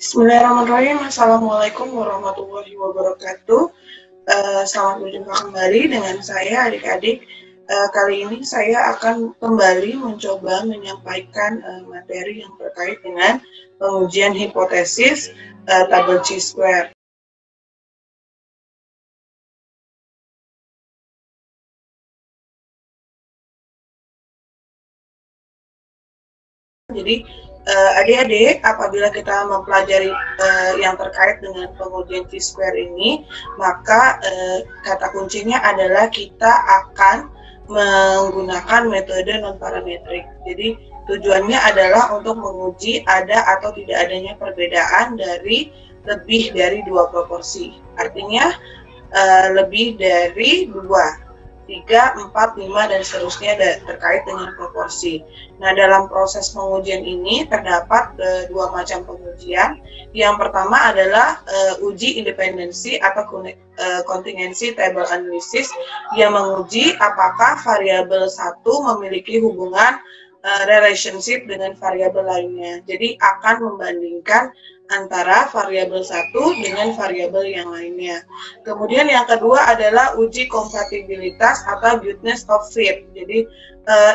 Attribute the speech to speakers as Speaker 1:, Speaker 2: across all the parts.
Speaker 1: Bismillahirrahmanirrahim. Assalamualaikum warahmatullahi wabarakatuh. Selamat berjumpa kembali dengan saya adik-adik. Kali ini saya akan kembali mencoba menyampaikan materi yang terkait dengan pengujian hipotesis tabel chi-square. Jadi adik-adik, apabila kita mempelajari yang terkait dengan pengujian chi-square ini, maka kata kuncinya adalah kita akan menggunakan metode non-parametrik. Jadi tujuannya adalah untuk menguji ada atau tidak adanya perbedaan dari lebih dari dua proporsi. Artinya lebih dari 2, 3, 4, 5, dan seterusnya terkait dengan proporsi. Nah, dalam proses pengujian ini terdapat dua macam pengujian. Yang pertama adalah uji independensi atau contingency table analysis yang menguji apakah variabel 1 memiliki hubungan relationship dengan variabel lainnya. Jadi akan membandingkan antara variabel satu dengan variabel yang lainnya. Kemudian yang kedua adalah uji kompatibilitas atau goodness of fit. Jadi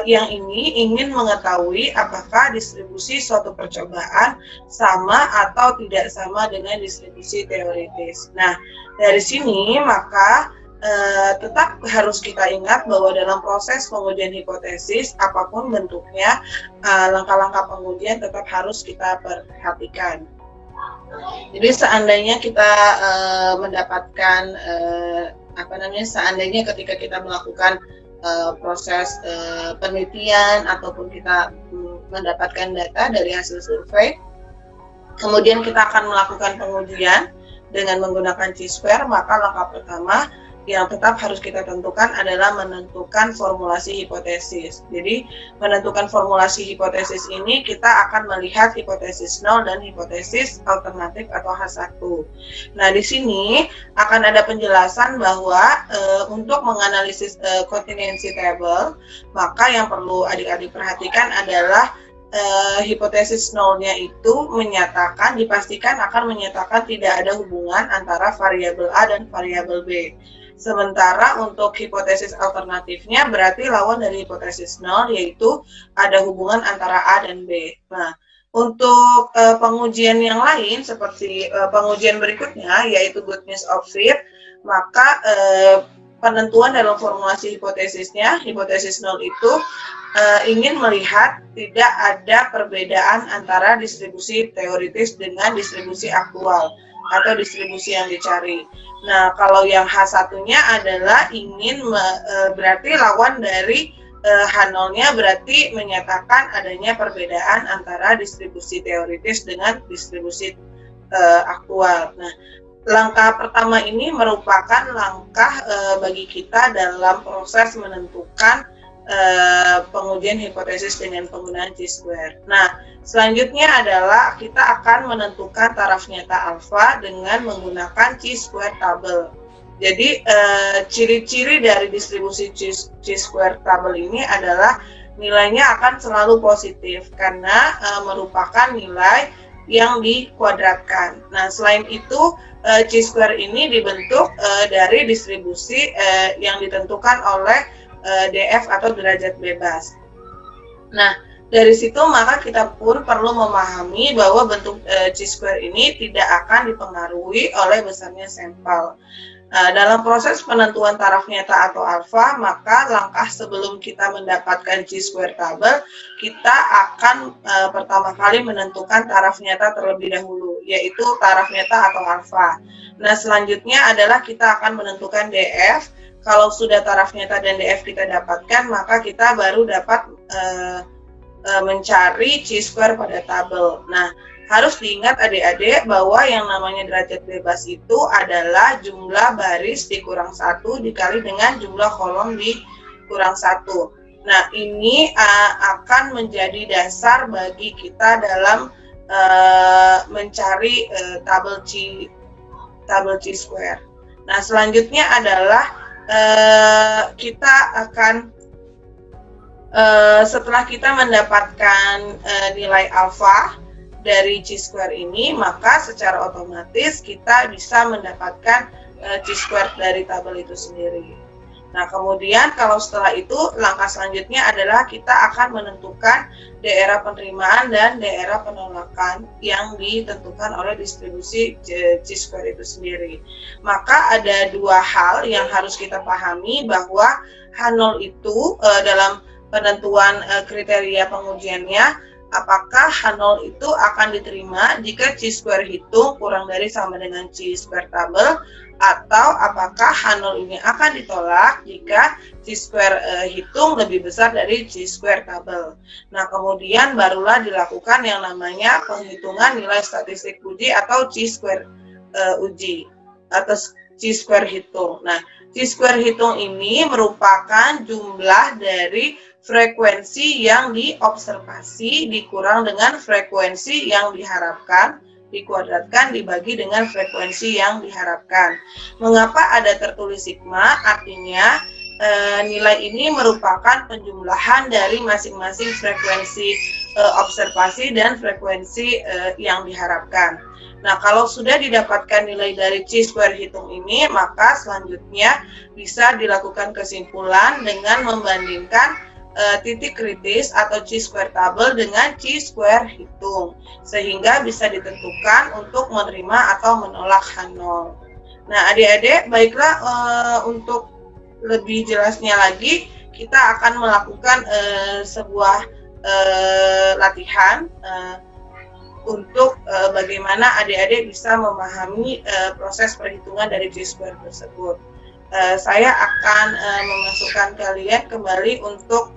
Speaker 1: yang ini ingin mengetahui apakah distribusi suatu percobaan sama atau tidak sama dengan distribusi teoritis. Nah, dari sini maka tetap harus kita ingat bahwa dalam proses pengujian hipotesis, apapun bentuknya, langkah-langkah pengujian tetap harus kita perhatikan. Jadi seandainya kita mendapatkan seandainya ketika kita melakukan proses penelitian ataupun kita mendapatkan data dari hasil survei, kemudian kita akan melakukan pengujian dengan menggunakan chi-square, maka langkah pertama yang tetap harus kita tentukan adalah menentukan formulasi hipotesis. Jadi menentukan formulasi hipotesis ini kita akan melihat hipotesis 0 dan hipotesis alternatif atau H1. Nah, di sini akan ada penjelasan bahwa untuk menganalisis contingency table, maka yang perlu adik-adik perhatikan adalah hipotesis 0-nya itu dipastikan akan menyatakan tidak ada hubungan antara variabel A dan variabel B. Sementara untuk hipotesis alternatifnya berarti lawan dari hipotesis 0, yaitu ada hubungan antara A dan B. Nah, untuk pengujian yang lain seperti pengujian berikutnya yaitu goodness of fit, maka penentuan dalam formulasi hipotesisnya, hipotesis 0 itu ingin melihat tidak ada perbedaan antara distribusi teoritis dengan distribusi aktual atau distribusi yang dicari. Nah, kalau yang H1-nya adalah ingin berarti lawan dari H0-nya berarti menyatakan adanya perbedaan antara distribusi teoritis dengan distribusi aktual. Nah, langkah pertama ini merupakan langkah bagi kita dalam proses menentukan pengujian hipotesis dengan penggunaan chi-square. Nah, selanjutnya adalah kita akan menentukan taraf nyata alfa dengan menggunakan chi-square table. Jadi ciri-ciri dari distribusi chi-square table ini adalah nilainya akan selalu positif karena merupakan nilai yang dikuadratkan. Nah, selain itu chi-square ini dibentuk dari distribusi yang ditentukan oleh DF atau derajat bebas. Nah, dari situ maka kita pun perlu memahami bahwa bentuk chi-square ini tidak akan dipengaruhi oleh besarnya sampel. Dalam proses penentuan taraf nyata atau alfa, maka langkah sebelum kita mendapatkan chi-square table, kita akan pertama kali menentukan taraf nyata terlebih dahulu, yaitu taraf nyata atau alfa. Nah, selanjutnya adalah kita akan menentukan DF. Kalau sudah taraf nyata dan DF kita dapatkan, maka kita baru dapat mencari chi-square pada tabel. Nah, harus diingat adik-adik bahwa yang namanya derajat bebas itu adalah jumlah baris dikurang 1 dikali dengan jumlah kolom dikurang 1. Nah, ini akan menjadi dasar bagi kita dalam mencari tabel chi-square. Nah, selanjutnya adalah kita akan setelah kita mendapatkan nilai alfa dari chi-square ini, maka secara otomatis kita bisa mendapatkan chi-square dari tabel itu sendiri. Nah, kemudian kalau setelah itu langkah selanjutnya adalah kita akan menentukan daerah penerimaan dan daerah penolakan yang ditentukan oleh distribusi chi-square itu sendiri. Maka ada dua hal yang harus kita pahami, bahwa H0 itu dalam penentuan kriteria pengujiannya, apakah H0 itu akan diterima jika chi-square hitung kurang dari sama dengan chi-square tabel, atau apakah H0 ini akan ditolak jika chi-square hitung lebih besar dari chi-square tabel. Nah, kemudian barulah dilakukan yang namanya penghitungan nilai statistik uji atau chi-square uji atau chi-square hitung. Nah, chi-square hitung ini merupakan jumlah dari frekuensi yang diobservasi dikurang dengan frekuensi yang diharapkan, dikuadratkan dibagi dengan frekuensi yang diharapkan. Mengapa ada tertulis sigma? Artinya nilai ini merupakan penjumlahan dari masing-masing frekuensi observasi dan frekuensi yang diharapkan. Nah, kalau sudah didapatkan nilai dari chi-square hitung ini, maka selanjutnya bisa dilakukan kesimpulan dengan membandingkan titik kritis atau chi-square tabel dengan chi-square hitung, sehingga bisa ditentukan untuk menerima atau menolak H0. Nah, adik-adik, baiklah, untuk lebih jelasnya lagi, kita akan melakukan sebuah latihan untuk bagaimana adik-adik bisa memahami proses perhitungan dari chi-square tersebut. Saya akan memasukkan kalian kembali untuk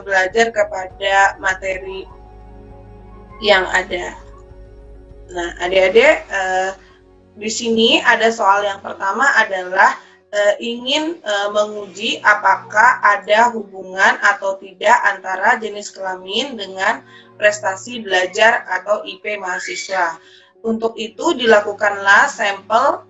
Speaker 1: belajar kepada materi yang ada. Nah, adik-adik, di sini ada soal yang pertama adalah ingin menguji apakah ada hubungan atau tidak antara jenis kelamin dengan prestasi belajar atau IP mahasiswa. Untuk itu dilakukanlah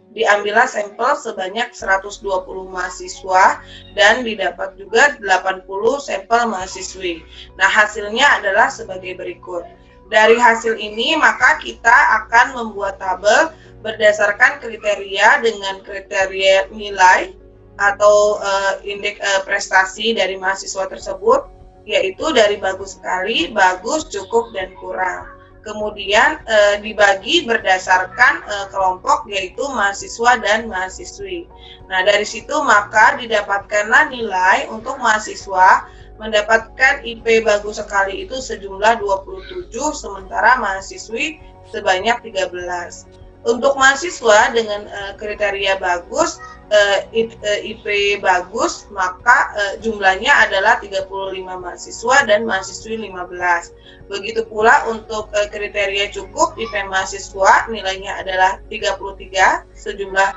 Speaker 1: diambillah sampel sebanyak 120 mahasiswa dan didapat juga 80 sampel mahasiswi. Nah, hasilnya adalah sebagai berikut. Dari hasil ini, maka kita akan membuat tabel berdasarkan kriteria dengan kriteria nilai atau indeks prestasi dari mahasiswa tersebut, yaitu dari bagus sekali, bagus, cukup, dan kurang. Kemudian dibagi berdasarkan kelompok, yaitu mahasiswa dan mahasiswi. Nah, dari situ maka didapatkanlah nilai untuk mahasiswa mendapatkan IP bagus sekali itu sejumlah 27, sementara mahasiswi sebanyak 13. Untuk mahasiswa dengan kriteria bagus, IP bagus, maka jumlahnya adalah 35 mahasiswa dan mahasiswi 15. Begitu pula untuk kriteria cukup, IP mahasiswa nilainya adalah 33, sejumlah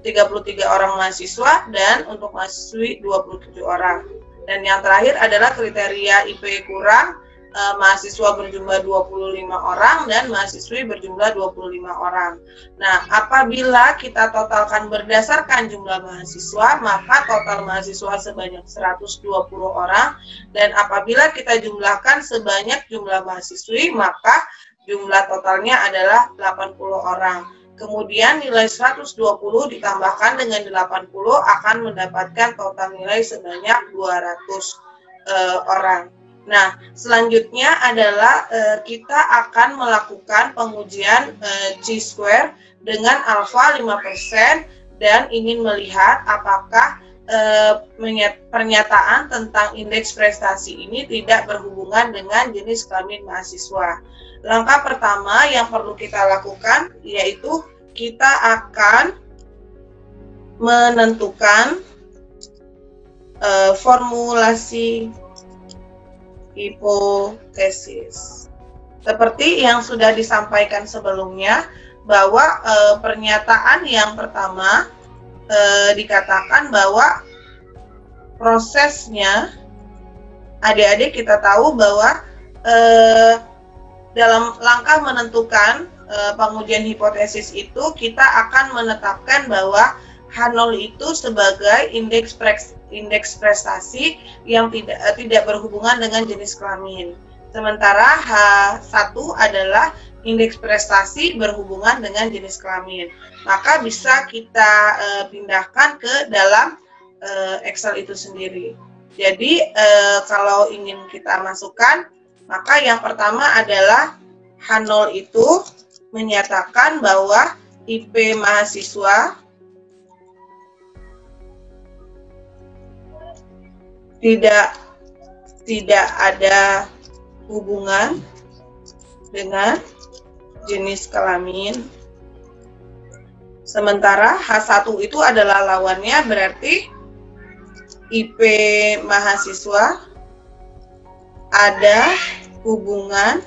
Speaker 1: 33 orang mahasiswa, dan untuk mahasiswi 27 orang. Dan yang terakhir adalah kriteria IP kurang, mahasiswa berjumlah 25 orang dan mahasiswi berjumlah 25 orang. Nah, apabila kita totalkan berdasarkan jumlah mahasiswa, maka total mahasiswa sebanyak 120 orang, dan apabila kita jumlahkan sebanyak jumlah mahasiswi, maka jumlah totalnya adalah 80 orang. Kemudian nilai 120 ditambahkan dengan 80 akan mendapatkan total nilai sebanyak 200 orang. Nah, selanjutnya adalah kita akan melakukan pengujian chi-square dengan alfa 5% dan ingin melihat apakah pernyataan tentang indeks prestasi ini tidak berhubungan dengan jenis kelamin mahasiswa. Langkah pertama yang perlu kita lakukan yaitu kita akan menentukan formulasi hipotesis. Seperti yang sudah disampaikan sebelumnya, bahwa pernyataan yang pertama dikatakan bahwa prosesnya, adik-adik kita tahu bahwa dalam langkah menentukan pengujian hipotesis itu, kita akan menetapkan bahwa H0 itu sebagai indeks prestasi yang tidak berhubungan dengan jenis kelamin. Sementara H1 adalah indeks prestasi berhubungan dengan jenis kelamin. Maka bisa kita pindahkan ke dalam Excel itu sendiri. Jadi kalau ingin kita masukkan, maka yang pertama adalah H0 itu menyatakan bahwa IP mahasiswa tidak ada hubungan dengan jenis kelamin. Sementara H1 itu adalah lawannya, berarti IP mahasiswa ada hubungan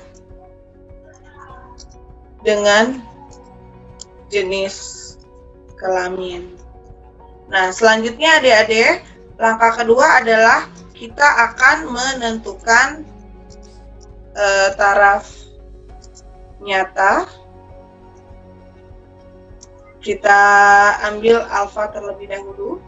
Speaker 1: dengan jenis kelamin. Nah, selanjutnya adik-adik, langkah kedua adalah kita akan menentukan taraf nyata. Kita ambil alfa terlebih dahulu.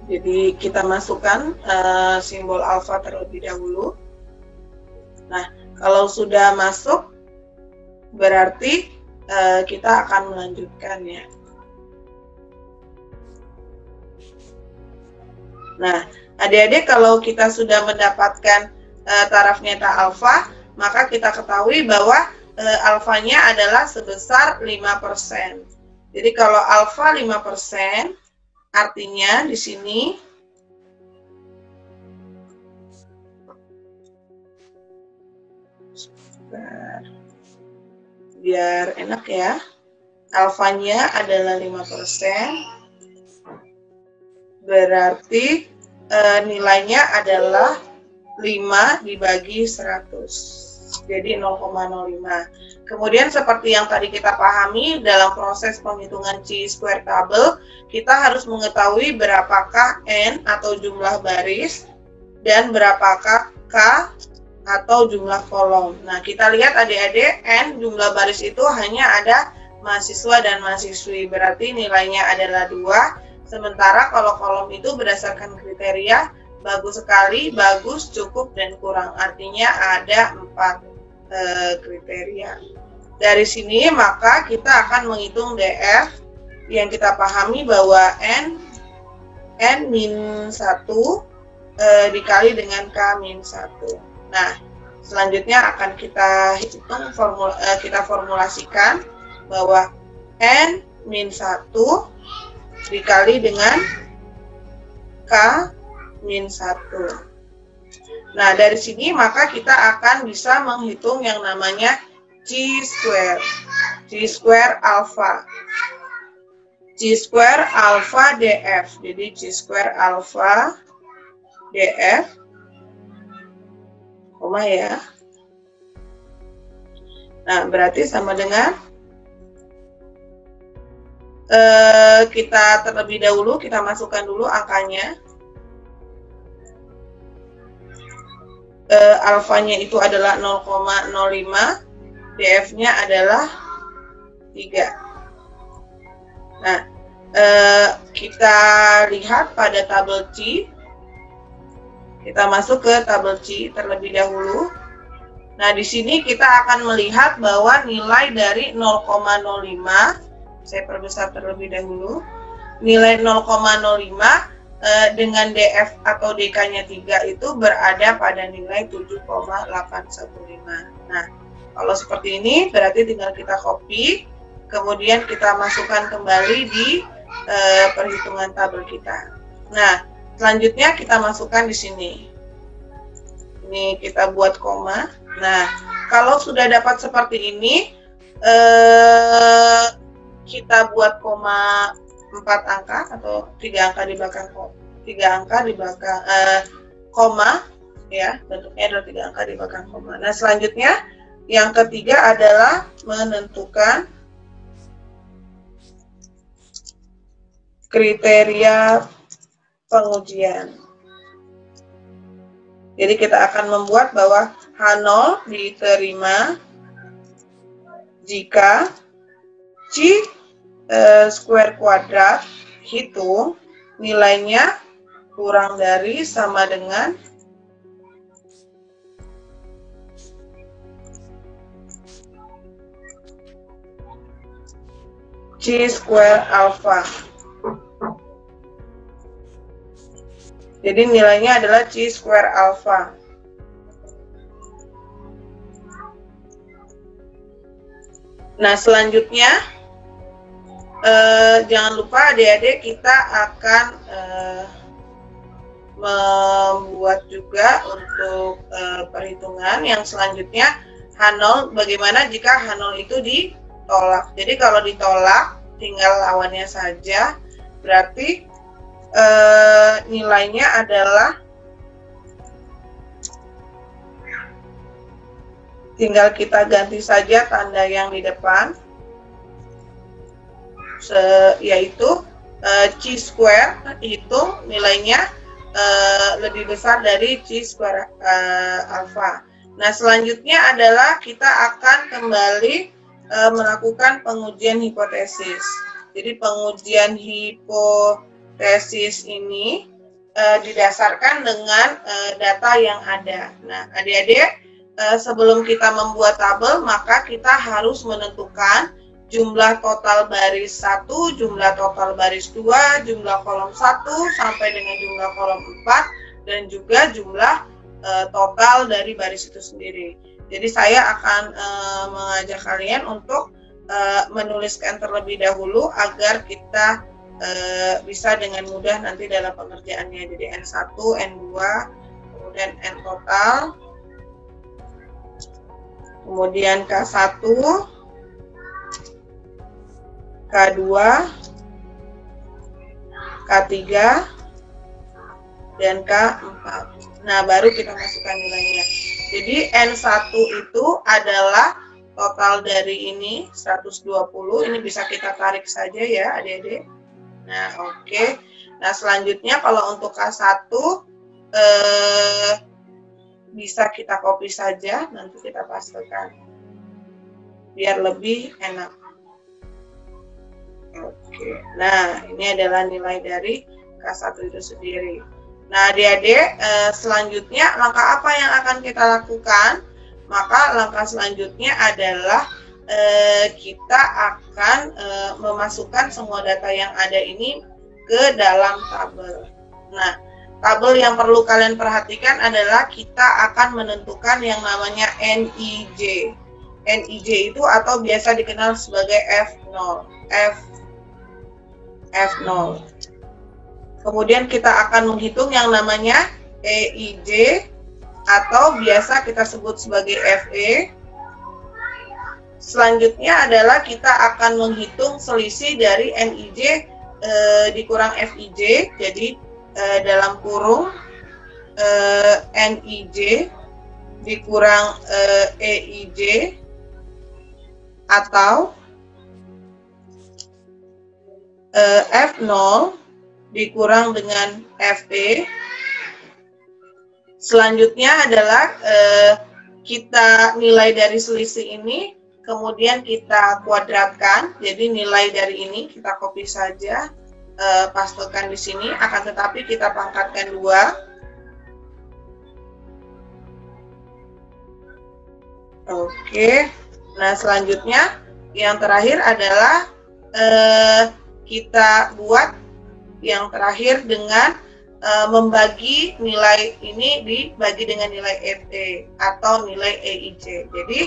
Speaker 1: Jadi kita masukkan simbol alfa terlebih dahulu. Nah, kalau sudah masuk, berarti kita akan melanjutkannya. Nah, adik-adik, kalau kita sudah mendapatkan taraf nyata alfa, maka kita ketahui bahwa alfanya adalah sebesar 5%. Jadi kalau alfa 5%, artinya di sini biar enak ya, alfanya adalah 5%, berarti nilainya adalah 5 dibagi 100, jadi 0,05. Kemudian seperti yang tadi kita pahami, dalam proses penghitungan chi-square tabel, kita harus mengetahui berapakah n atau jumlah baris dan berapakah k atau jumlah kolom. Nah, kita lihat adik-adik, n jumlah baris itu hanya ada mahasiswa dan mahasiswi, berarti nilainya adalah 2. Sementara kalau kolom itu berdasarkan kriteria bagus sekali, bagus, cukup, dan kurang. Artinya ada 4 kriteria. Dari sini maka kita akan menghitung DF yang kita pahami bahwa n-1 dikali dengan k-1. Nah, selanjutnya akan kita hitung, kita formulasikan bahwa n-1 dikali dengan k-1. Nah, dari sini maka kita akan bisa menghitung yang namanya chi-square, chi-square alfa, chi-square alfa DF. Jadi chi-square alfa DF, koma ya. Nah, berarti sama dengan kita terlebih dahulu kita masukkan dulu angkanya. Alfanya itu adalah 0,05, DF-nya adalah 3. Nah, kita lihat pada tabel chi. Kita masuk ke tabel chi terlebih dahulu. Nah, di sini kita akan melihat bahwa nilai dari 0,05, saya perbesar terlebih dahulu, nilai 0,05 dengan DF atau DK-nya 3 itu berada pada nilai 7,815. Nah, kalau seperti ini berarti tinggal kita copy, kemudian kita masukkan kembali di perhitungan tabel kita. Nah, selanjutnya kita masukkan di sini. Ini kita buat koma. Nah, kalau sudah dapat seperti ini, kita buat koma 4 angka atau 3 angka di belakang koma, ya, bentuknya adalah 3 angka di belakang koma. Nah, selanjutnya yang ketiga adalah menentukan kriteria pengujian. Jadi kita akan membuat bahwa H0 diterima jika chi square kuadrat, hitung nilainya kurang dari sama dengan C square alpha. Jadi nilainya adalah C square alpha. Nah, selanjutnya jangan lupa adik-adik kita akan membuat juga untuk perhitungan yang selanjutnya H0. Bagaimana jika H0 itu ditolak? Jadi kalau ditolak tinggal lawannya saja, berarti nilainya adalah tinggal kita ganti saja tanda yang di depan, yaitu C square, hitung nilainya lebih besar dari C square alpha. Nah, selanjutnya adalah kita akan kembali melakukan pengujian hipotesis. Jadi pengujian hipotesis ini didasarkan dengan data yang ada. Nah, adik-adik, sebelum kita membuat tabel, maka kita harus menentukan jumlah total baris 1, jumlah total baris 2, jumlah kolom 1 sampai dengan jumlah kolom 4, dan juga jumlah total dari baris itu sendiri. Jadi saya akan mengajak kalian untuk menuliskan terlebih dahulu agar kita bisa dengan mudah nanti dalam pengerjaannya. Jadi N1, N2, kemudian N total, kemudian K1, K2, K3, dan K4. Nah, baru kita masukkan nilainya. Jadi N1 itu adalah total dari ini 120. Ini bisa kita tarik saja ya adik-adik. Nah, oke. Nah, selanjutnya kalau untuk K1 bisa kita copy saja, nanti kita pastekan biar lebih enak. Oke, nah ini adalah nilai dari K1 itu sendiri. Nah, adik-adik, selanjutnya langkah apa yang akan kita lakukan? Maka langkah selanjutnya adalah kita akan memasukkan semua data yang ada ini ke dalam tabel. Nah, tabel yang perlu kalian perhatikan adalah kita akan menentukan yang namanya NIJ. NIJ itu atau biasa dikenal sebagai F0. F0. Kemudian kita akan menghitung yang namanya EIJ atau biasa kita sebut sebagai FE. Selanjutnya adalah kita akan menghitung selisih dari NIJ dikurang FIJ. Jadi dalam kurung NIJ dikurang EIJ atau F0 dikurang dengan FE. Selanjutnya adalah kita nilai dari selisih ini kemudian kita kuadratkan. Jadi nilai dari ini kita copy saja, pastekan di sini, akan tetapi kita pangkatkan 2. Oke. Nah, selanjutnya yang terakhir adalah kita buat yang terakhir dengan membagi nilai ini dibagi dengan nilai FE atau nilai EIJ. Jadi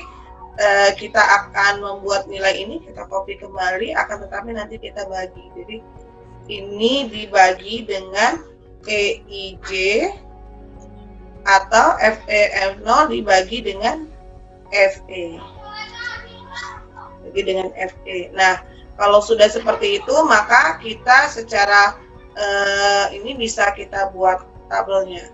Speaker 1: kita akan membuat nilai ini, kita copy kembali, akan tetapi nanti kita bagi. Jadi ini dibagi dengan EIJ atau FE F0 dibagi dengan FE. Bagi dengan FE. Nah, kalau sudah seperti itu, maka kita secara ini bisa kita buat tabelnya.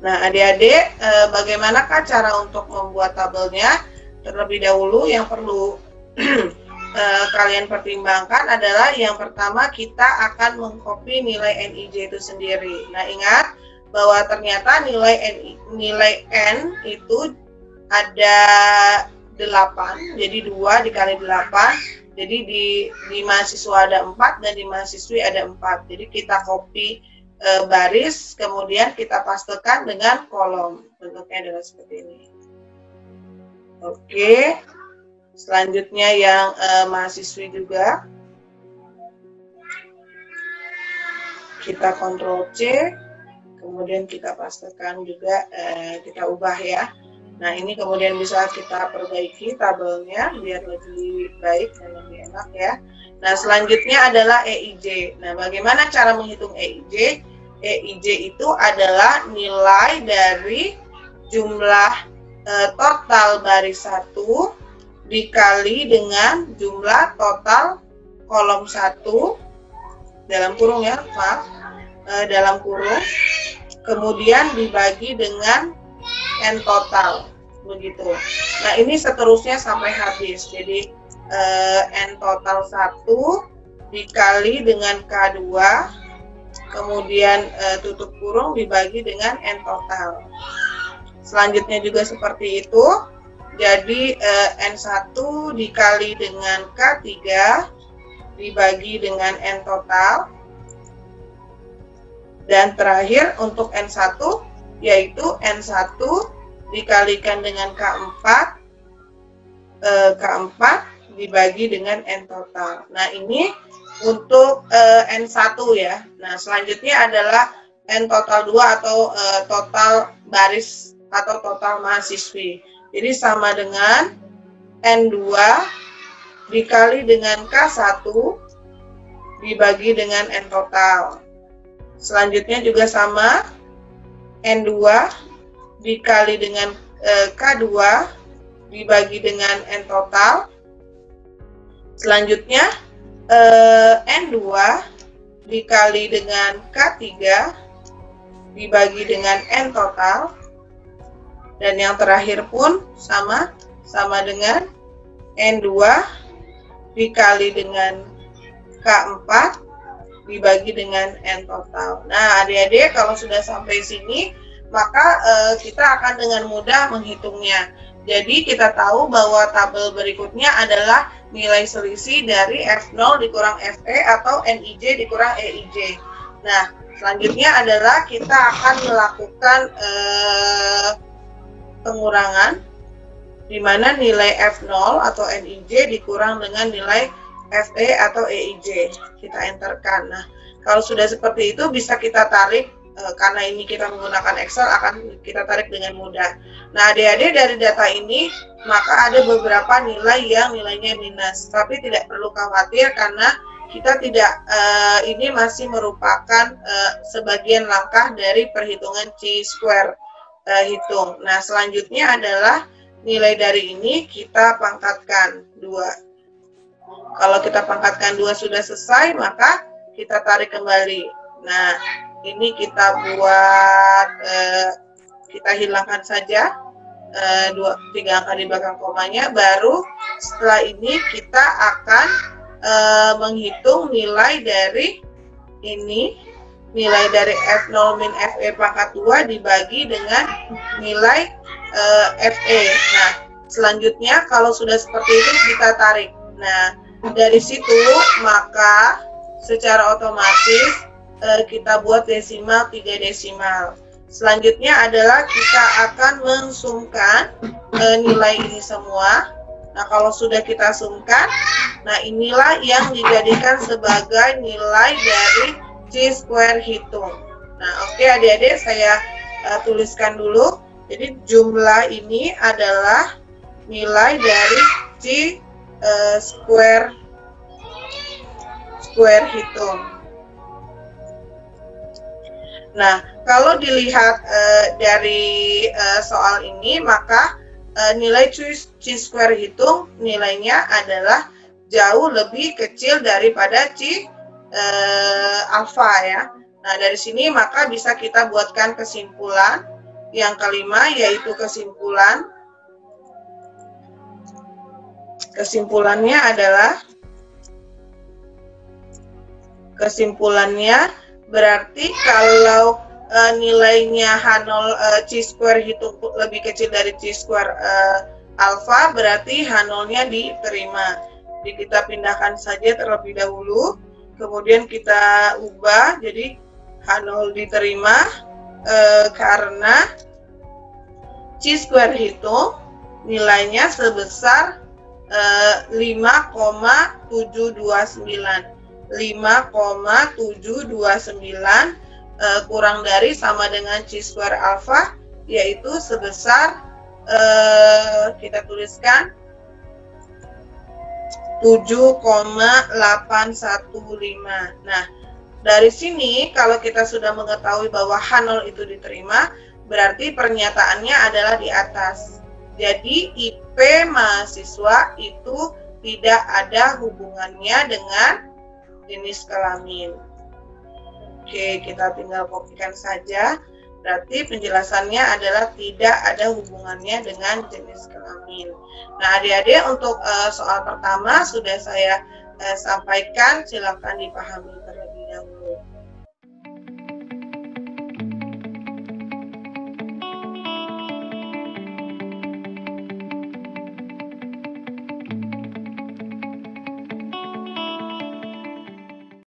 Speaker 1: Nah, adik-adik, bagaimanakah cara untuk membuat tabelnya? Terlebih dahulu yang perlu kalian pertimbangkan adalah yang pertama kita akan mengcopy nilai NIJ itu sendiri. Nah, ingat bahwa ternyata nilai N itu ada 8, jadi 2 dikali 8, jadi di mahasiswa ada 4 dan di mahasiswi ada 4. Jadi kita copy baris, kemudian kita pastekan dengan kolom. Bentuknya adalah seperti ini. Oke, selanjutnya yang mahasiswi juga. Kita Ctrl C, kemudian kita pastekan juga, kita ubah ya. Nah, ini kemudian bisa kita perbaiki tabelnya biar lebih baik dan lebih enak ya. Nah, selanjutnya adalah EIJ. Nah, bagaimana cara menghitung EIJ? EIJ itu adalah nilai dari jumlah total baris 1 dikali dengan jumlah total kolom 1 dalam kurung ya, maaf, dalam kurung, kemudian dibagi dengan N total, begitu. Nah, ini seterusnya sampai habis. Jadi N total 1 dikali dengan K2, kemudian tutup kurung dibagi dengan N total. Selanjutnya juga seperti itu. Jadi N1 dikali dengan K3 dibagi dengan N total. Dan terakhir untuk N1 yaitu N1 dikalikan dengan K4, K4 dibagi dengan N total. Nah, ini untuk N1 ya. Nah, selanjutnya adalah N total 2 atau total baris atau total mahasiswi. Jadi sama dengan N2 dikali dengan K1 dibagi dengan N total. Selanjutnya juga sama, N2 dikali dengan K2 dibagi dengan N total. Selanjutnya N2 dikali dengan K3 dibagi dengan N total. Dan yang terakhir pun sama dengan N2 dikali dengan K4 dibagi dengan N total. Nah, adik-adik kalau sudah sampai sini, maka kita akan dengan mudah menghitungnya. Jadi kita tahu bahwa tabel berikutnya adalah nilai selisih dari F0 dikurang FE atau NIJ dikurang EIJ. Nah, selanjutnya adalah kita akan melakukan pengurangan, di mana nilai F0 atau NIJ dikurang dengan nilai FE atau EIJ. Kita enterkan. Nah, kalau sudah seperti itu bisa kita tarik, karena ini kita menggunakan Excel akan kita tarik dengan mudah. Nah, adik-adik dari data ini maka ada beberapa nilai yang nilainya minus, tapi tidak perlu khawatir karena kita tidak, ini masih merupakan sebagian langkah dari perhitungan chi-square hitung. Nah, selanjutnya adalah nilai dari ini kita pangkatkan 2. Kalau kita pangkatkan 2 sudah selesai, maka kita tarik kembali. Nah, ini kita buat, kita hilangkan saja 3 angka di belakang komanya. Baru setelah ini kita akan menghitung nilai dari ini, nilai dari F0 min FE pangkat 2 dibagi dengan nilai FE. Nah, selanjutnya kalau sudah seperti itu kita tarik. Nah, dari situ maka secara otomatis kita buat desimal 3 desimal. Selanjutnya adalah kita akan mensumkan nilai ini semua. Nah, kalau sudah kita sumkan, nah inilah yang dijadikan sebagai nilai dari chi-square hitung. Nah, oke adik-adik, saya tuliskan dulu. Jadi jumlah ini adalah nilai dari chi-square hitung. Nah, kalau dilihat dari soal ini, maka nilai chi-square hitung nilainya adalah jauh lebih kecil daripada chi alfa ya. Nah, dari sini maka bisa kita buatkan kesimpulan yang kelima, yaitu kesimpulannya adalah berarti kalau nilainya H0 chi-square hitung lebih kecil dari chi-square alfa berarti H0-nya diterima. Jadi kita pindahkan saja terlebih dahulu, kemudian kita ubah jadi H0 diterima karena chi-square itu nilainya sebesar 5,729. 5,729 kurang dari sama dengan chi-square alfa, yaitu sebesar kita tuliskan 7,815. Nah, dari sini kalau kita sudah mengetahui bahwa H0 itu diterima, berarti pernyataannya adalah di atas. Jadi IP mahasiswa itu tidak ada hubungannya dengan jenis kelamin. Oke, kita tinggal kopikan saja. Berarti penjelasannya adalah tidak ada hubungannya dengan jenis kelamin. Nah, adik-adik, untuk soal pertama sudah saya sampaikan, silakan dipahami terlebih dahulu.